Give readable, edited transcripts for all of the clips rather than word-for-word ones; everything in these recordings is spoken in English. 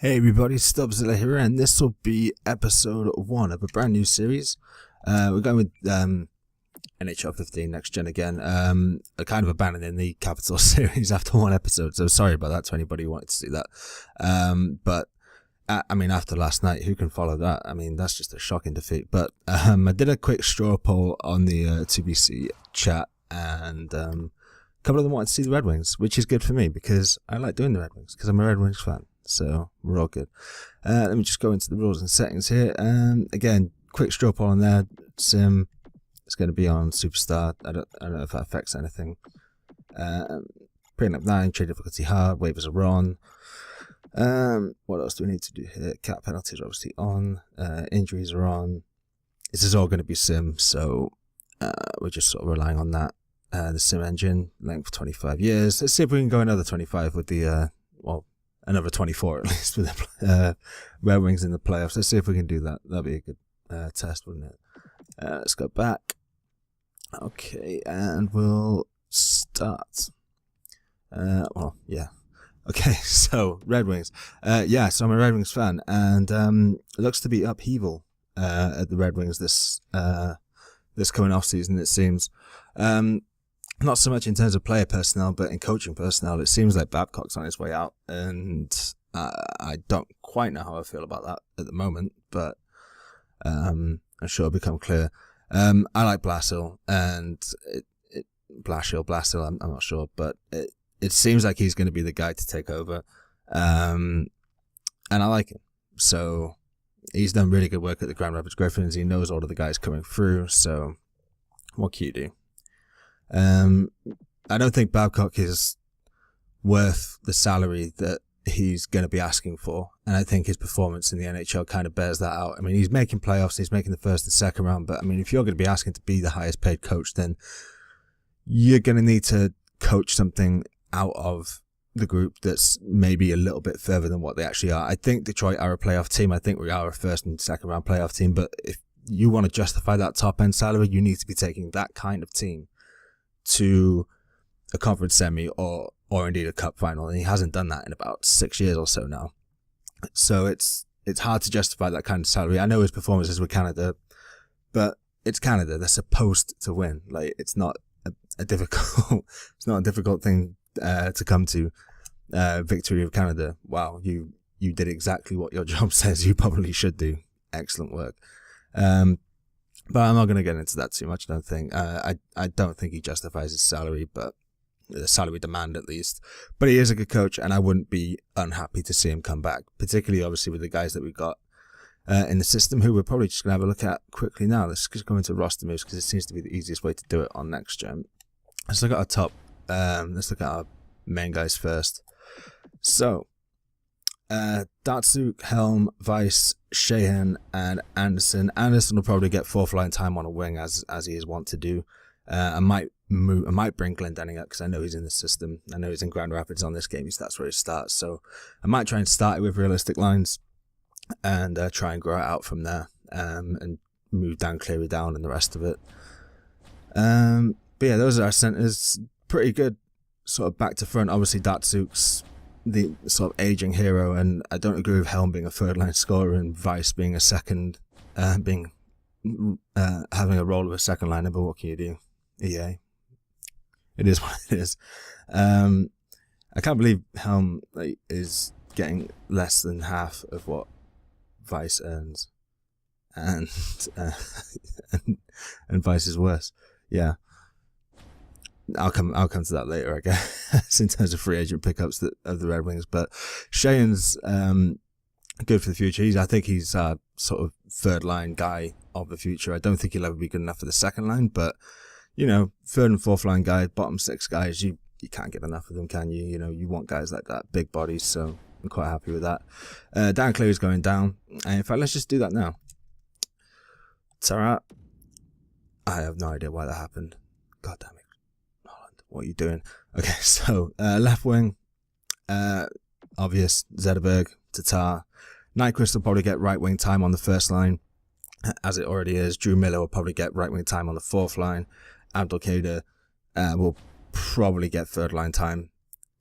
Hey everybody, Stubbzilla here, and this will be episode 1 of a brand new series. We're going with NHL 15 Next Gen again. I kind of abandoning the Capital series after 1 episode, so sorry about that to anybody who wanted to see that. But I mean, after last night, who can follow that? I mean, that's just a shocking defeat. But I did a quick straw poll on the 2BC chat, and a couple of them wanted to see the Red Wings, which is good for me because I like doing the Red Wings because I'm a Red Wings fan. So we're all good. Let me just go into the rules and settings here. Again, quick straw poll on there. It's going to be on Superstar. I don't know if that affects anything. Bring up 9, trade difficulty hard, waivers are on. What else do we need to do here? Cap penalties are obviously on. Injuries are on. This is all going to be sim, so we're just sort of relying on that. The sim engine, length 25 years. Let's see if we can go another 25 with the, another 24 at least with the Red Wings in the playoffs. Let's see if we can do that. That'd be a good test, wouldn't it? Let's go back. Okay, and we'll start. Okay, so Red Wings. So I'm a Red Wings fan, and it looks to be upheaval at the Red Wings this coming off season. It seems. Not so much in terms of player personnel, but in coaching personnel. It seems like Babcock's on his way out, and I don't quite know how I feel about that at the moment, but I'm sure it'll become clear. I like Blashill, and Blashill, I'm not sure, but it seems like he's going to be the guy to take over, and I like him. So he's done really good work at the Grand Rapids Griffins. He knows all of the guys coming through, so what can you do? I don't think Babcock is worth the salary that he's going to be asking for, and I think his performance in the NHL kind of bears that out. I mean, he's making playoffs, he's making the first and second round, but I mean, if you're going to be asking to be the highest paid coach, then you're going to need to coach something out of the group that's maybe a little bit further than what they actually are. I think Detroit are a playoff team. I think we are a first and second round playoff team, but if you want to justify that top end salary, you need to be taking that kind of team to a conference semi or indeed a cup final, and he hasn't done that in about 6 years or so now. So it's hard to justify that kind of salary. I know his performances with Canada, but it's Canada. They're supposed to win. Like, it's not a difficult it's not a difficult thing to come to. Victory of Canada. Wow, you did exactly what your job says you probably should do. Excellent work. But I'm not going to get into that too much, I don't think. I don't think he justifies his salary, but the salary demand at least. But he is a good coach, and I wouldn't be unhappy to see him come back, particularly obviously with the guys that we got in the system, who we're probably just going to have a look at quickly now. Let's just go into roster moves because it seems to be the easiest way to do it on Next Gen. Let's look at our top. Let's look at our main guys first. So, Datsuk, Helm, Weiss, Sheehan, and Anderson. Anderson will probably get 4th line time on a wing as he is wont to do. I might bring Glendenning up because I know he's in the system. I know he's in Grand Rapids on this game. That's where he starts. So I might try and start it with realistic lines and try and grow it out from there, and move down Cleary down and the rest of it. But yeah, those are our centers. Pretty good sort of back to front. Obviously Datsuk's the sort of aging hero, and I don't agree with Helm being a 3rd line scorer and Weiss being a second, having a role of a 2nd liner. But what can you do? EA, it is what it is. I can't believe Helm is getting less than half of what Weiss earns, and Weiss is worse. Yeah. I'll come to that later, I guess, in terms of free agent pickups of the Red Wings. But Sheehan's good for the future. I think he's a sort of 3rd line guy of the future. I don't think he'll ever be good enough for the 2nd line, but 3rd and 4th line guys, bottom 6 guys, you can't get enough of them, can you? You want guys like that, big bodies. So I'm quite happy with that. Dan Cleary's going down, and in fact, let's just do that now. Tarat, I have no idea why that happened. God damn it. What are you doing? Okay, so left wing, obvious, Zetterberg, Tatar. Nyquist will probably get right wing time on the 1st line, as it already is. Drew Miller will probably get right wing time on the 4th line. Abdelkader will probably get 3rd line time.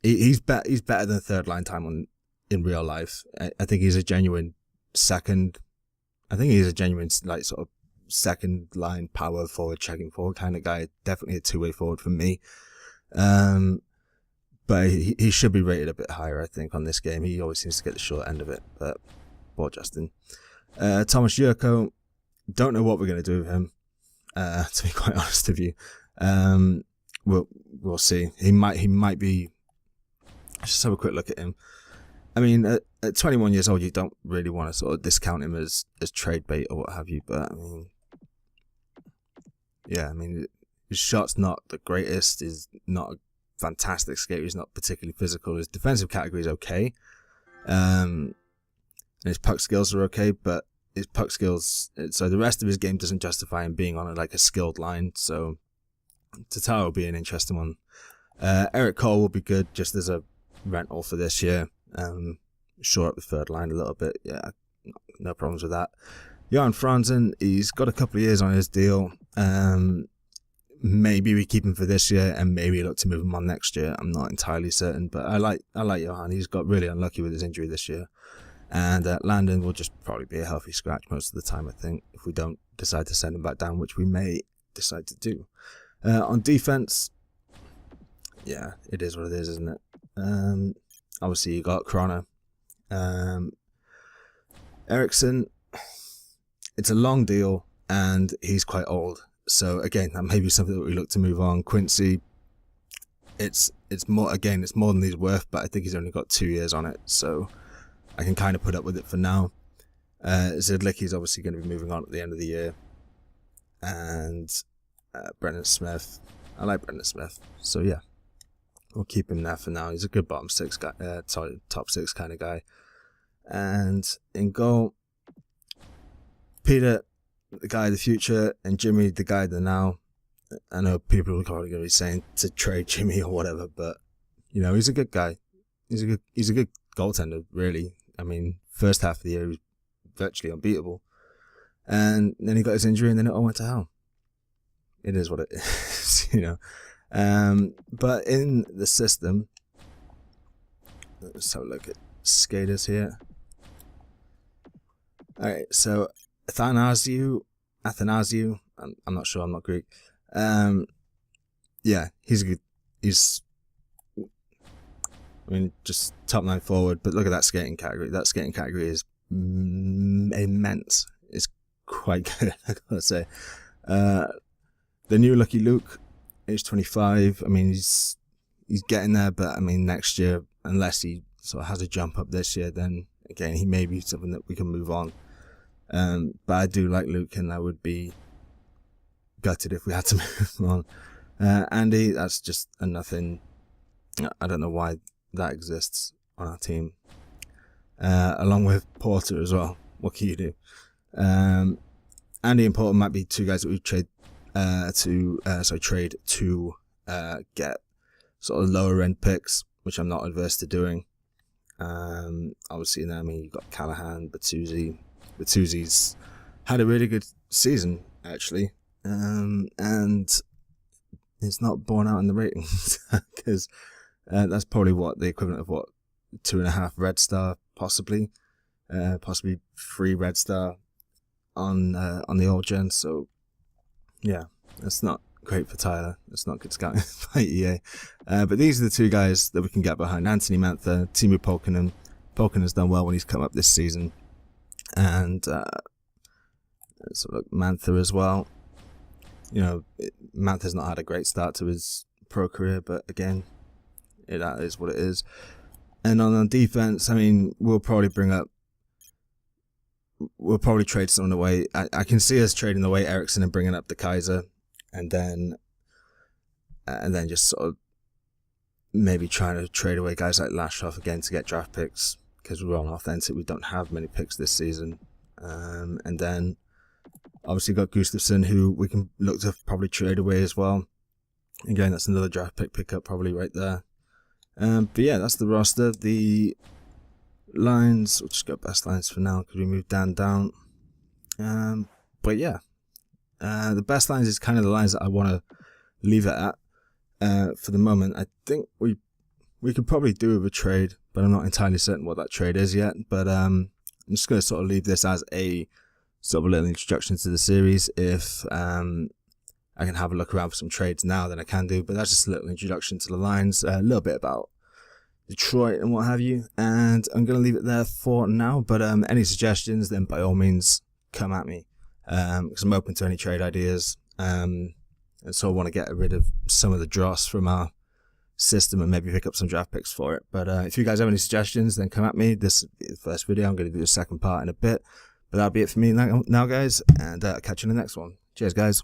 He's better than 3rd line time in real life. I think he's a genuine second. I think he's a genuine like sort of second line power forward, checking forward kind of guy. Definitely a two-way forward for me. But he should be rated a bit higher, I think, on this game. He always seems to get the short end of it. But poor Justin. Thomas Jurko, don't know what we're going to do with him. To be quite honest with you, we'll see. He might be. Let's just have a quick look at him. I mean, at 21 years old, you don't really want to sort of discount him as trade bait or what have you. But I mean, yeah, I mean, his shot's not the greatest. He's not a fantastic skater. He's not particularly physical. His defensive category is okay, and his puck skills are okay. But his puck skills, so the rest of his game doesn't justify him being on a skilled line. So Tatar will be an interesting one. Eric Cole will be good just as a rental for this year. Shore up the third line a little bit. Yeah, no problems with that. Johan Franzen, he's got a couple of years on his deal. Maybe we keep him for this year and maybe look to move him on next year. I'm not entirely certain, but I like Johan. He's got really unlucky with his injury this year. And Landon will just probably be a healthy scratch most of the time, I think, if we don't decide to send him back down, which we may decide to do. On defense, yeah, it is what it is, isn't it? Obviously, you got Krona. Eriksson, it's a long deal, and he's quite old. So, again, that may be something that we look to move on. Quincy, it's more than he's worth, but I think he's only got 2 years on it, so I can kind of put up with it for now. Zidlicky's obviously going to be moving on at the end of the year. And Brendan Smith. I like Brendan Smith. So, yeah. We'll keep him there for now. He's a good bottom six guy, top six kind of guy. And in goal, Peter, the guy of the future, and Jimmy, the guy of the now. I know people are probably going to be saying to trade Jimmy or whatever, but you know, he's a good guy. He's a good goaltender, really. I mean, first half of the year he was virtually unbeatable, and then he got his injury, and then it all went to hell. It is what it is, you know. But in the system, let's have a look at skaters here. Alright, so Athanasiou, I'm not sure, I'm not Greek. Yeah, he's good. I mean, just top line forward, but look at that skating category. That skating category is immense. It's quite good, I gotta say. The new Lucky Luke, age 25. I mean, he's getting there, but I mean, next year, unless he sort of has a jump up this year, then again, he may be something that we can move on. But I do like Luke, and I would be gutted if we had to move him on. Andy, that's just a nothing. I don't know why that exists on our team. Along with Porter as well. What can you do? Andy and Porter might be two guys that we trade to get sort of lower end picks, which I'm not adverse to doing. Obviously, I mean, you've got Callahan, Bertuzzi. Bertuzzi's had a really good season, actually. And it's not borne out in the ratings because that's probably what the equivalent of 2.5 Red Star, possibly 3 Red Star on the old gen. So yeah, that's not great for Tyler. It's not good scouting by EA. But these are the two guys that we can get behind: Anthony Mantha, Timu Polkinen. Polkinen's done well when he's come up this season, and let's look Mantha as well. You know, Mantha's not had a great start to his pro career, but again, that is what it is. And on defense, I mean, we'll probably trade someone away. I can see us trading away Eriksson and bringing up the Kaiser, and then just sort of maybe trying to trade away guys like Lashoff again to get draft picks, because we're on authentic. We don't have many picks this season. And then obviously got Gustafsson, who we can look to probably trade away as well. Again, that's another draft pick pickup probably right there. But yeah, that's the roster. The lines, we'll just go best lines for now because we moved down. But yeah, the best lines is kind of the lines that I want to leave it at for the moment. I think we could probably do with a trade, but I'm not entirely certain what that trade is yet. But I'm just going to sort of leave this as a sort of a little introduction to the series. If I can have a look around for some trades now, then I can do. But that's just a little introduction to the lines, a little bit about Detroit and what have you. And I'm going to leave it there for now. But any suggestions, then by all means, come at me. Because I'm open to any trade ideas. And so I want to get rid of some of the dross from our system and maybe pick up some draft picks for it. But if you guys have any suggestions, then come at me. This will be the first video. I'm going to do the second part in a bit. But that'll be it for me now, guys. And I'll catch you in the next one. Cheers, guys.